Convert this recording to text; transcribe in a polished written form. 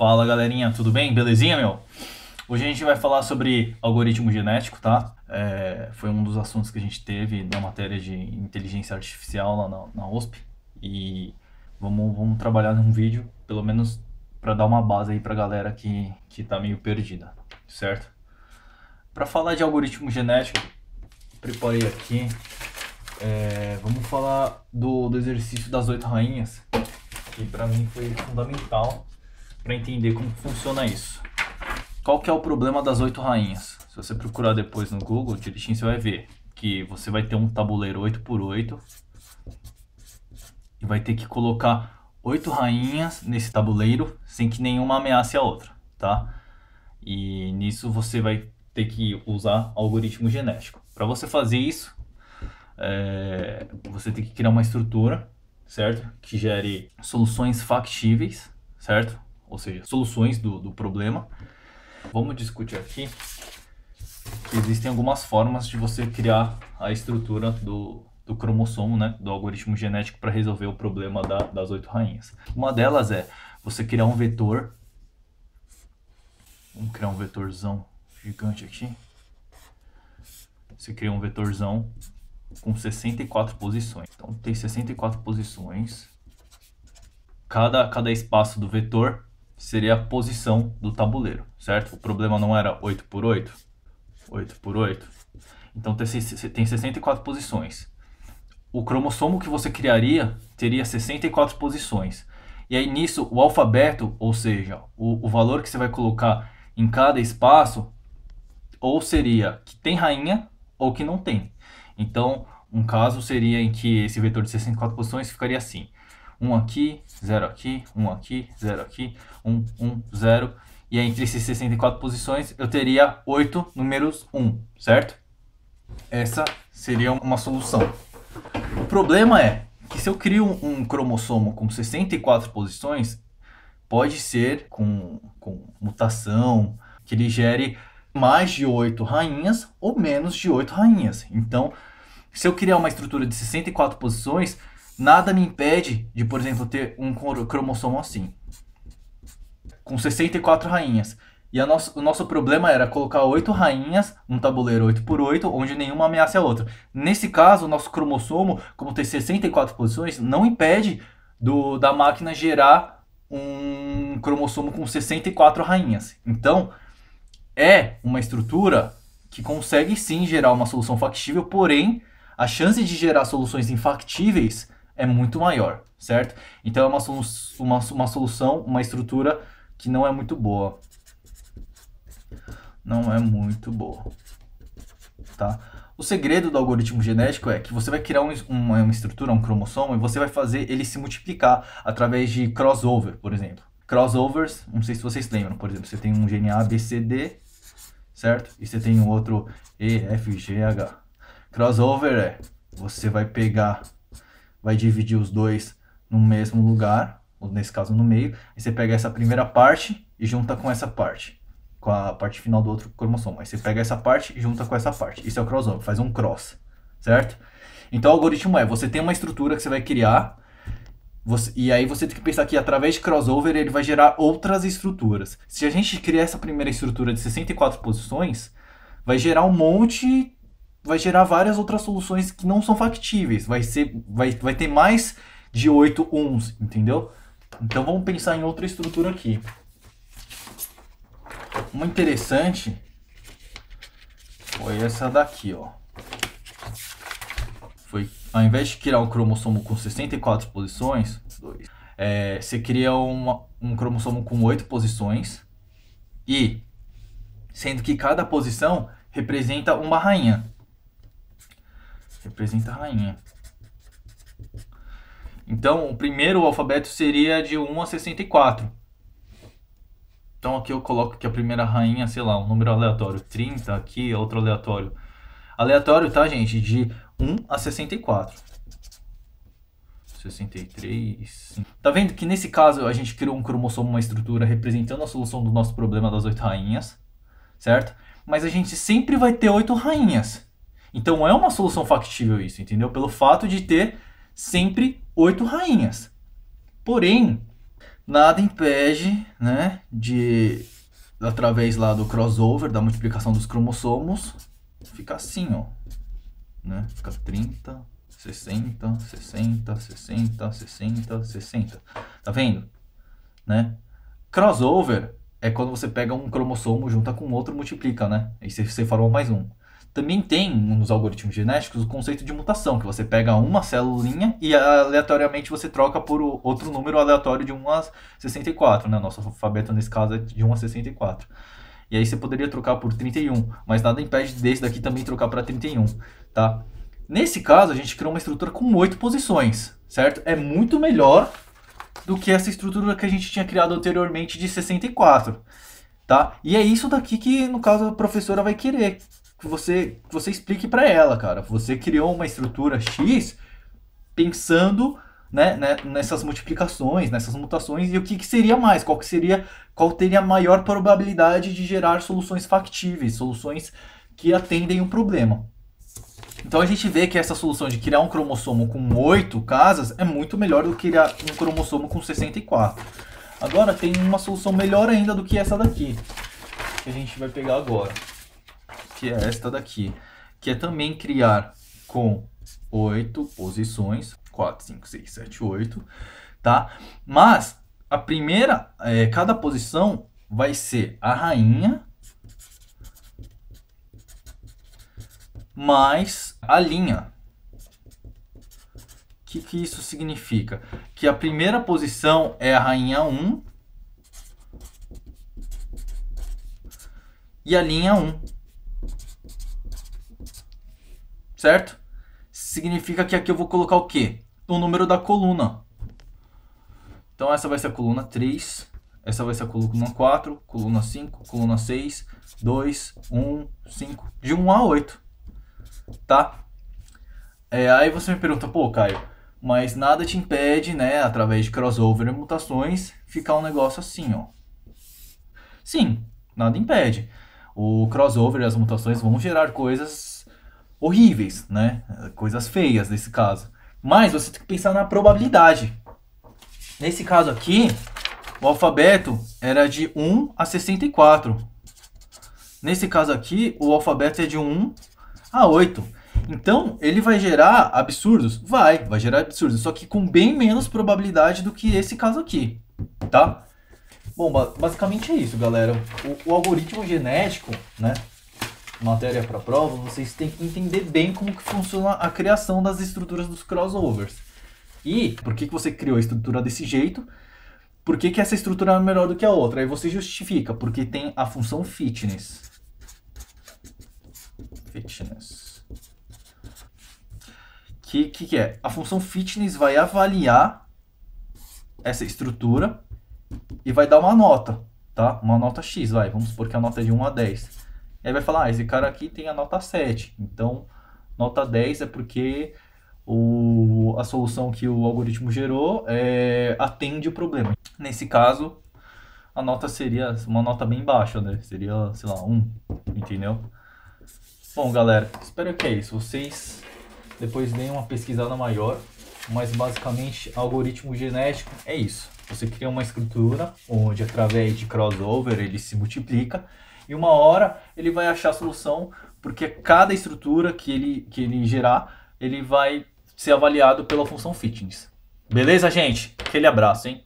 Fala galerinha, tudo bem? Belezinha, meu? Hoje a gente vai falar sobre algoritmo genético, tá? Foi um dos assuntos que a gente teve na matéria de inteligência artificial lá na USP. E vamos trabalhar num vídeo, pelo menos para dar uma base aí pra galera que tá meio perdida, certo? Para falar de algoritmo genético, preparei aqui. Vamos falar do exercício das 8 rainhas, que para mim foi fundamental para entender como funciona isso. Qual que é o problema das 8 rainhas? Se você procurar depois no Google, direitinho você vai ver que você vai ter um tabuleiro 8x8 e vai ter que colocar 8 rainhas nesse tabuleiro sem que nenhuma ameace a outra, tá? E nisso você vai ter que usar algoritmo genético. Para você fazer isso, você tem que criar uma estrutura, certo? Que gere soluções factíveis, certo? Ou seja, soluções do problema. Vamos discutir aqui que existem algumas formas de você criar a estrutura do cromossomo, né? Do algoritmo genético para resolver o problema das 8 rainhas. Uma delas é você criar um vetor. Vamos criar um vetorzão gigante aqui. Você cria um vetorzão com 64 posições. Então tem 64 posições. Cada espaço do vetor seria a posição do tabuleiro, certo? O problema não era 8x8? 8x8. Então tem 64 posições. O cromossomo que você criaria teria 64 posições. E aí nisso o alfabeto, ou seja, o valor que você vai colocar em cada espaço, ou seria que tem rainha ou que não tem. Então, um caso seria em que esse vetor de 64 posições ficaria assim: 1 aqui, 0 aqui, 1 aqui, 0 aqui, 1, 1, 0. E aí, entre esses 64 posições, eu teria 8 números 1, certo? Essa seria uma solução. O problema é que se eu crio um cromossomo com 64 posições, pode ser com mutação, que ele gere mais de 8 rainhas ou menos de 8 rainhas. Então, se eu criar uma estrutura de 64 posições, nada me impede de, por exemplo, ter um cromossomo assim, com 64 rainhas. E o nosso problema era colocar 8 rainhas num tabuleiro 8x8, onde nenhuma ameaça a outra. Nesse caso, o nosso cromossomo, como tem 64 posições, não impede da máquina gerar um cromossomo com 64 rainhas. Então, é uma estrutura que consegue sim gerar uma solução factível, porém, a chance de gerar soluções infactíveis é muito maior, certo? Então é uma solução, uma estrutura que não é muito boa. Não é muito boa, tá? O segredo do algoritmo genético é que você vai criar uma estrutura, um cromossomo, e você vai fazer ele se multiplicar através de crossover, por exemplo. Crossovers, não sei se vocês lembram, por exemplo, você tem um gene A, B, C, D, certo? E você tem um outro E, F, G, H. Crossover você vai dividir os dois no mesmo lugar, ou nesse caso no meio, e você pega essa primeira parte e junta com essa parte, com a parte final do outro cromossomo. Aí você pega essa parte e junta com essa parte. Isso é o crossover, faz um cross, certo? Então o algoritmo você tem uma estrutura que você vai criar, e aí você tem que pensar que através de crossover ele vai gerar outras estruturas. Se a gente criar essa primeira estrutura de 64 posições, vai gerar vai gerar várias outras soluções que não são factíveis. Vai ter mais de 8 uns, entendeu? Então vamos pensar em outra estrutura aqui. Uma interessante foi essa daqui, ó. Ao invés de criar um cromossomo com 64 posições, você cria um cromossomo com 8 posições, e sendo que cada posição representa uma rainha. Representa a rainha. Então, o primeiro alfabeto seria de 1 a 64. Então aqui eu coloco que a primeira rainha, sei lá, um número aleatório, 30, aqui outro aleatório. Aleatório, tá, gente? De 1 a 64. 63. Tá vendo que nesse caso a gente criou um cromossomo, uma estrutura representando a solução do nosso problema das 8 rainhas, certo? Mas a gente sempre vai ter 8 rainhas. Então é uma solução factível isso, entendeu? Pelo fato de ter sempre 8 rainhas. Porém, nada impede, né, de, através lá do crossover, da multiplicação dos cromossomos, ficar assim, ó, né, fica 30, 60, 60, 60, 60, 60, tá vendo, né? Crossover é quando você pega um cromossomo, junta com outro, multiplica, né? Aí você forma mais um. Também tem nos algoritmos genéticos o conceito de mutação, que você pega uma celulinha e aleatoriamente você troca por outro número aleatório de 1 a 64, né? Nosso alfabeto nesse caso é de 1 a 64. E aí você poderia trocar por 31, mas nada impede desse daqui também trocar para 31, tá? Nesse caso, a gente criou uma estrutura com 8 posições, certo? É muito melhor do que essa estrutura que a gente tinha criado anteriormente de 64, tá? E é isso daqui que, no caso, a professora vai querer que você explique para ela, cara. Você criou uma estrutura X pensando, né, nessas multiplicações, nessas mutações, e o que seria mais, qual teria a maior probabilidade de gerar soluções factíveis, soluções que atendem o problema. Então a gente vê que essa solução de criar um cromossomo com 8 casas é muito melhor do que criar um cromossomo com 64. Agora tem uma solução melhor ainda do que essa daqui, que a gente vai pegar agora, que é esta daqui, que é também criar com 8 posições, 4, 5, 6, 7, 8, tá? Mas a primeira, cada posição vai ser a rainha mais a linha. O que isso significa? Que a primeira posição é a rainha 1 e a linha 1. Certo? Significa que aqui eu vou colocar o quê? O número da coluna. Então essa vai ser a coluna 3, essa vai ser a coluna 4, coluna 5, coluna 6, 2, 1, 5, de 1 a 8. Tá? Aí você me pergunta, pô, Caio, mas nada te impede, né, através de crossover e mutações, ficar um negócio assim, ó. Sim, nada impede. O crossover e as mutações vão gerar coisas horríveis, né? Coisas feias nesse caso. Mas você tem que pensar na probabilidade. Nesse caso aqui, o alfabeto era de 1 a 64. Nesse caso aqui, o alfabeto é de 1 a 8. Então, ele vai gerar absurdos? Vai gerar absurdos, só que com bem menos probabilidade do que esse caso aqui, tá? Bom, basicamente é isso, galera. O algoritmo genético, né? Matéria para prova, vocês têm que entender bem como que funciona a criação das estruturas dos crossovers. E por que você criou a estrutura desse jeito? Por que essa estrutura é melhor do que a outra? Aí você justifica, porque tem a função fitness. Que é? A função fitness vai avaliar essa estrutura e vai dar uma nota, tá? Uma nota X, vai. Vamos supor que a nota é de 1 a 10. E aí vai falar, esse cara aqui tem a nota 7. Então, nota 10 é porque a solução que o algoritmo gerou atende o problema. Nesse caso, a nota seria uma nota bem baixa, né? Seria, sei lá, 1, entendeu? Bom, galera, espero que é isso. Vocês depois deem uma pesquisada maior, mas basicamente algoritmo genético é isso. Você cria uma estrutura onde através de crossover ele se multiplica e uma hora ele vai achar a solução, porque cada estrutura que ele gerar, ele vai ser avaliado pela função fitness. Beleza, gente? Aquele abraço, hein?